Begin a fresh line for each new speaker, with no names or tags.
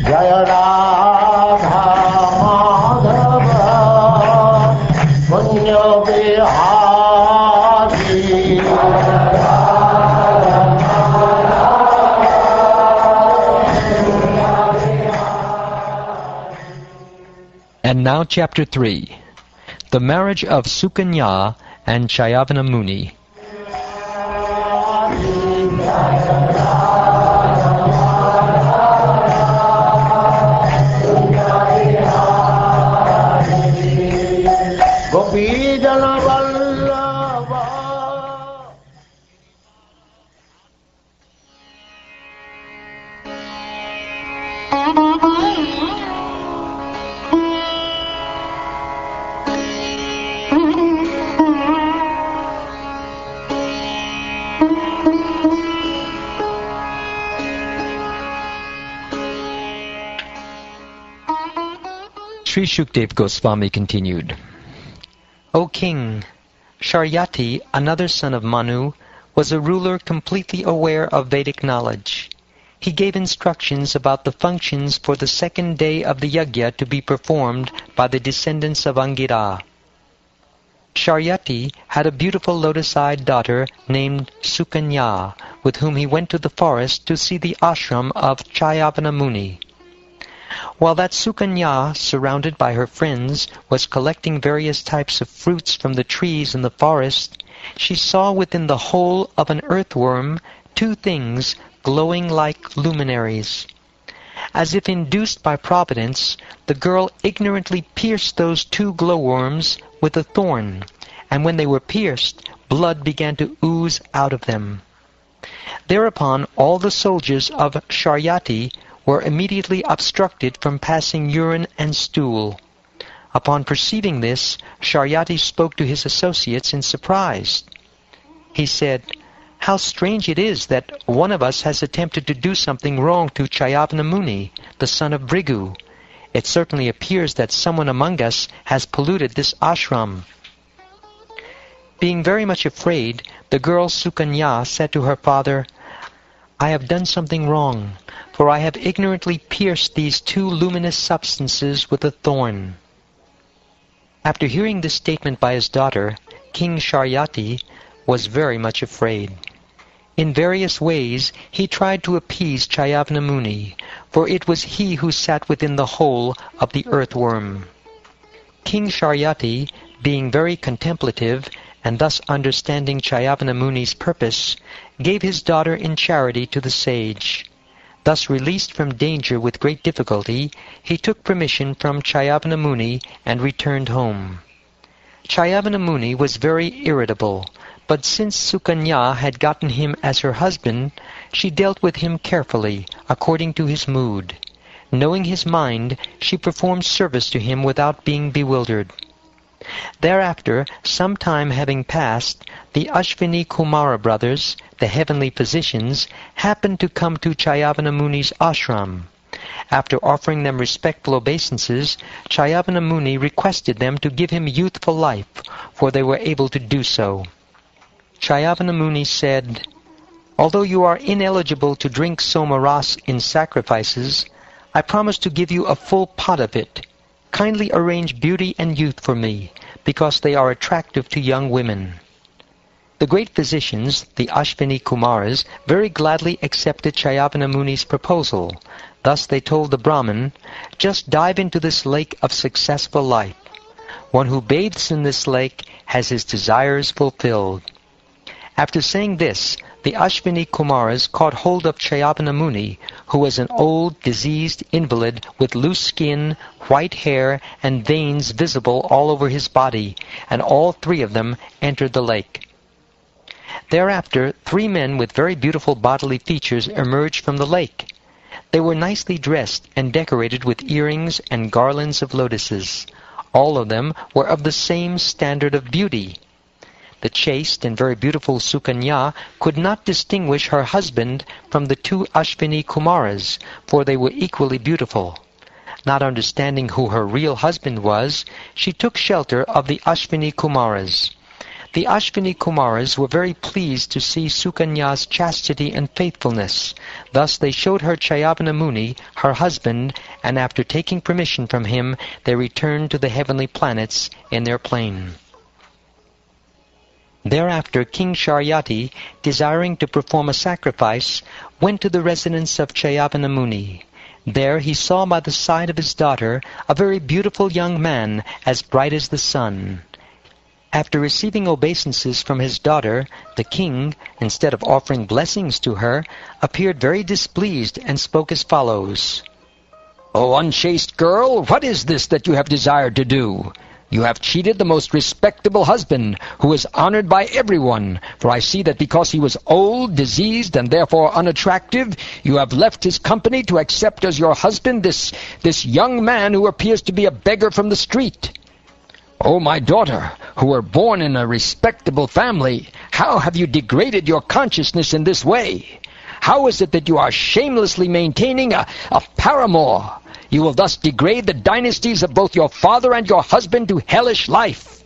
Jaya Radha Madhava Punya Vihari.
And now Chapter 3. The Marriage of Sukanya and Chayavana Muni. Sri Shukdev Goswami continued. O king, Sharyati, another son of Manu, was a ruler completely aware of Vedic knowledge. He gave instructions about the functions for the second day of the yajna to be performed by the descendants of Angira. Sharyati had a beautiful lotus-eyed daughter named Sukanya, with whom he went to the forest to see the ashram of Chayavana Muni. While that Sukanya, surrounded by her friends, was collecting various types of fruits from the trees in the forest, she saw within the hole of an earthworm 2 things glowing like luminaries. As if induced by Providence, the girl ignorantly pierced those 2 glowworms with a thorn, and when they were pierced, blood began to ooze out of them. Thereupon all the soldiers of Sharyati were immediately obstructed from passing urine and stool. Upon perceiving this, Sharyati spoke to his associates in surprise. He said, "How strange it is that one of us has attempted to do something wrong to Chayavana Muni, the son of Bhrigu. It certainly appears that someone among us has polluted this ashram." Being very much afraid, the girl Sukanya said to her father, "I have done something wrong, for I have ignorantly pierced these 2 luminous substances with a thorn." After hearing this statement by his daughter, King Sharyati was very much afraid. In various ways he tried to appease Chayavana Muni, for it was he who sat within the hole of the earthworm. King Sharyati, being very contemplative, and thus understanding Chayavana Muni's purpose, gave his daughter in charity to the sage. Thus released from danger with great difficulty, he took permission from Chayavana Muni and returned home. Chayavana Muni was very irritable, but since Sukanya had gotten him as her husband, she dealt with him carefully, according to his mood. Knowing his mind, she performed service to him without being bewildered. Thereafter, some time having passed, the Ashvini Kumara brothers, the heavenly physicians, happened to come to Chayavana Muni's ashram. After offering them respectful obeisances, Chayavana Muni requested them to give him youthful life, for they were able to do so. Chayavana Muni said, "Although you are ineligible to drink somaras in sacrifices, I promise to give you a full pot of it. Kindly arrange beauty and youth for me, because they are attractive to young women." The great physicians, the Ashvini Kumaras, very gladly accepted Chayavana Muni's proposal. Thus they told the Brahmin, "Just dive into this lake of successful life. One who bathes in this lake has his desires fulfilled." After saying this, the Ashvini Kumaras caught hold of Chayavana Muni, who was an old, diseased invalid with loose skin, white hair, and veins visible all over his body, and all 3 of them entered the lake. Thereafter, 3 men with very beautiful bodily features emerged from the lake. They were nicely dressed and decorated with earrings and garlands of lotuses. All of them were of the same standard of beauty. The chaste and very beautiful Sukanya could not distinguish her husband from the 2 Ashvini Kumaras, for they were equally beautiful. Not understanding who her real husband was, she took shelter of the Ashvini Kumaras. The Ashvini Kumaras were very pleased to see Sukanya's chastity and faithfulness. Thus they showed her Chayavana Muni, her husband, and after taking permission from him, they returned to the heavenly planets in their plane. Thereafter King Sharyati, desiring to perform a sacrifice, went to the residence of Chayavana Muni. There he saw by the side of his daughter a very beautiful young man, as bright as the sun. After receiving obeisances from his daughter, the king, instead of offering blessings to her, appeared very displeased and spoke as follows.
O unchaste girl, what is this that you have desired to do? You have cheated the most respectable husband, who is honored by everyone, for I see that because he was old, diseased, and therefore unattractive, you have left his company to accept as your husband this young man who appears to be a beggar from the street. O my daughter, who were born in a respectable family, how have you degraded your consciousness in this way? How is it that you are shamelessly maintaining a paramour? You will thus degrade the dynasties of both your father and your husband to hellish life.